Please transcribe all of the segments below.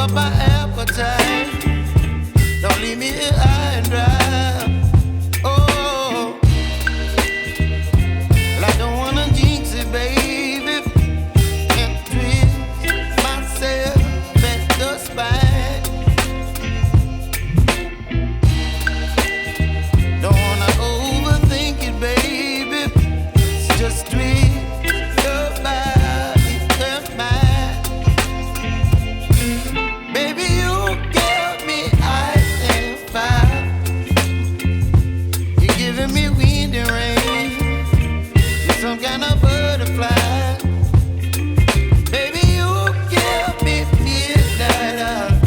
up my appetite. Don't leave me here high and dry. Oh, well, I don't wanna jinx it, baby, and twist myself at the spine. Don't wanna overthink it, baby. It's just twist your body and mine. Baby, you give me ice and fire. You're giving me wind and rain. You're some kind of butterfly. Baby, you give me midnight.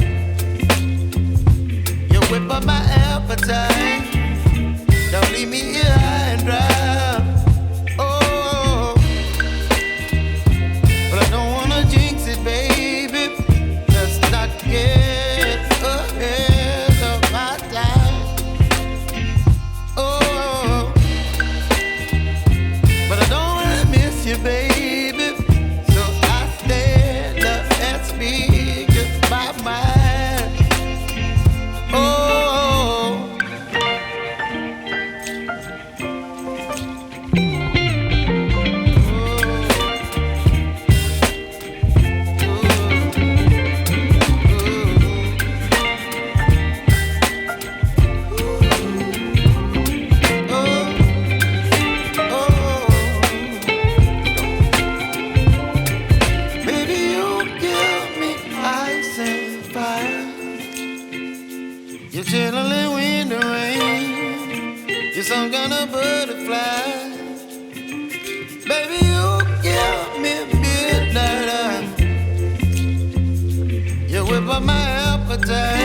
You whip up my appetite. Don't leave me here high and dry. Oh, but I don't wanna jinx it, baby. Let's not get ahead of my time. Oh, but I don't wanna miss you, baby. So I stand up and speak my mind. Oh. Baby, you give me ice and fire. You're chilling wind and rain. You're some kind of butterfly. Baby, you give me midnight. You whip up my appetite.